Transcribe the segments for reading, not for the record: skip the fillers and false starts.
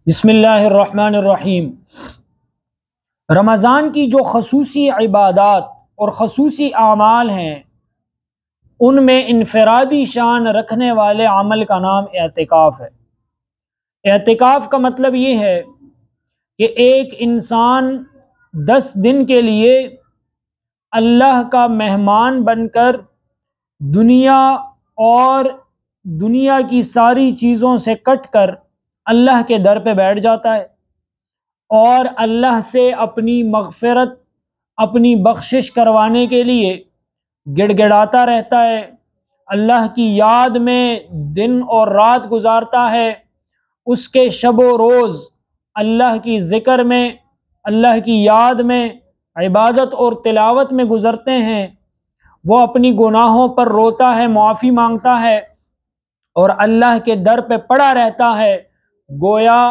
بسم اللہ الرحمن الرحیم۔ رمضان کی جو خصوصی عبادات اور خصوصی اعمال ہیں ان میں انفرادی شان رکھنے والے عمل کا نام اعتکاف ہے۔ اعتکاف کا مطلب یہ ہے کہ ایک انسان 10 دن کے لیے اللہ کا مہمان بن کر دنیا اور دنیا کی ساری چیزوں سے کٹ کر اللہ کے در پہ بیٹھ جاتا ہے اور اللہ سے اپنی مغفرت، اپنی بخشش کروانے کے لیے گڑ گڑاتا رہتا ہے، اللہ کی یاد میں دن اور رات گزارتا ہے، اس کے شب و روز اللہ کی ذکر میں، اللہ کی یاد میں، عبادت اور تلاوت میں گزرتے ہیں۔ وہ اپنی گناہوں پر روتا ہے، معافی مانگتا ہے اور اللہ کے در پہ پڑا رہتا ہے، گویا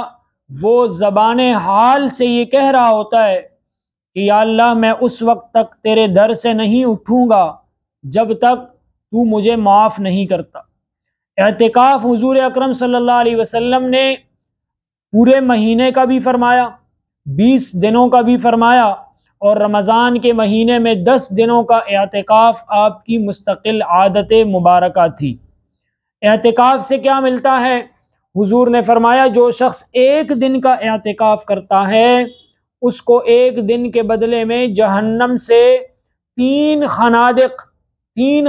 وہ زبان حال سے یہ کہہ رہا ہوتا ہے کہ یا اللہ میں اس وقت تک تیرے در سے نہیں اٹھوں گا جب تک تو مجھے معاف نہیں کرتا۔ اعتکاف حضور اکرم صلی اللہ علیہ وسلم نے پورے مہینے کا بھی فرمایا، 20 دنوں کا بھی فرمایا، اور رمضان کے مہینے میں 10 دنوں کا اعتکاف آپ کی مستقل عادت مبارکہ تھی۔ اعتکاف سے کیا ملتا ہے؟ حضور نے فرمایا جو شخص 1 دن کا اعتکاف کرتا ہے اس کو 1 دن کے بدلے میں جہنم سے 3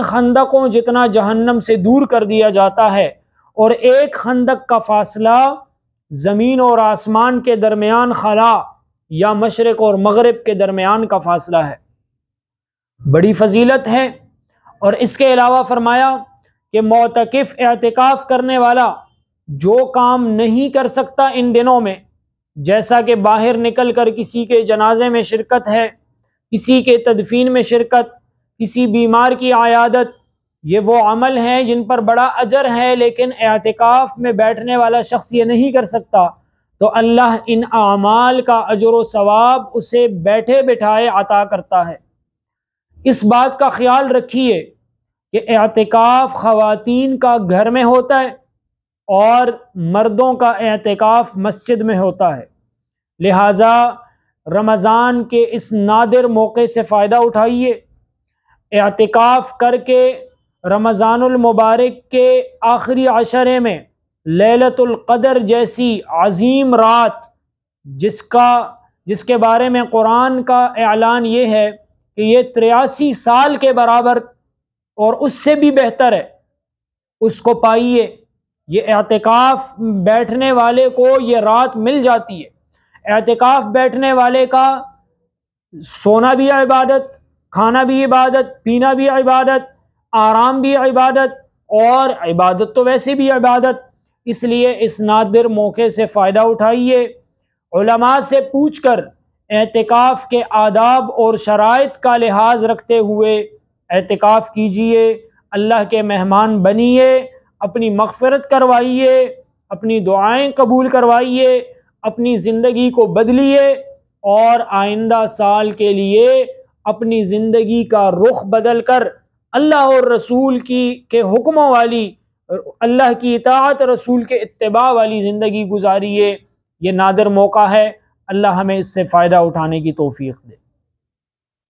خندقوں جتنا جہنم سے دور کر دیا جاتا ہے، اور 1 خندق کا فاصلہ زمین اور آسمان کے درمیان خلا یا مشرق اور مغرب کے درمیان کا فاصلہ ہے۔ بڑی فضیلت ہے۔ اور اس کے علاوہ فرمایا کہ معتکف اعتکاف کرنے والا جو کام نہیں کر سکتا ان دنوں میں، جیسا کہ باہر نکل کر کسی کے جنازے میں شرکت ہے، کسی کے تدفین میں شرکت، کسی بیمار کی عیادت، یہ وہ عمل ہیں جن پر بڑا اجر ہے، لیکن اعتکاف میں بیٹھنے والا شخص یہ نہیں کر سکتا، تو اللہ ان اعمال کا اجر و ثواب اسے بیٹھے بٹھائے عطا کرتا ہے۔ اس بات کا خیال رکھیے کہ اعتکاف خواتین کا گھر میں ہوتا ہے اور مردوں کا اعتکاف مسجد میں ہوتا ہے، لہٰذا رمضان کے اس نادر موقع سے فائدہ اٹھائیے۔ اعتکاف کر کے رمضان المبارک کے آخری عشرے میں لیلۃ القدر جیسی عظیم رات، جس کے بارے میں قرآن کا اعلان یہ ہے کہ یہ 83 سال کے برابر اور اس سے بھی بہتر ہے، اس کو پائیے۔ یہ اعتکاف بیٹھنے والے کو یہ رات مل جاتی ہے۔ اعتکاف بیٹھنے والے کا سونا بھی عبادت، کھانا بھی عبادت، پینا بھی عبادت، آرام بھی عبادت، اور عبادت تو ویسے بھی عبادت، اس لیے اس نادر موقع سے فائدہ اٹھائیے۔ علماء سے پوچھ کر اعتکاف کے آداب اور شرائط کا لحاظ رکھتے ہوئے اعتکاف کیجیے، اللہ کے مہمان بنیے، اپنی مغفرت کروائیے، اپنی دعائیں قبول کروائیے، اپنی زندگی کو بدلیے، اور آئندہ سال کے لیے اپنی زندگی کا رخ بدل کر اللہ اور رسول کے حکموں والی، اللہ کی اطاعت، رسول کے اتباع والی زندگی گزاریے۔ یہ نادر موقع ہے، اللہ ہمیں اس سے فائدہ اٹھانے کی توفیق دے۔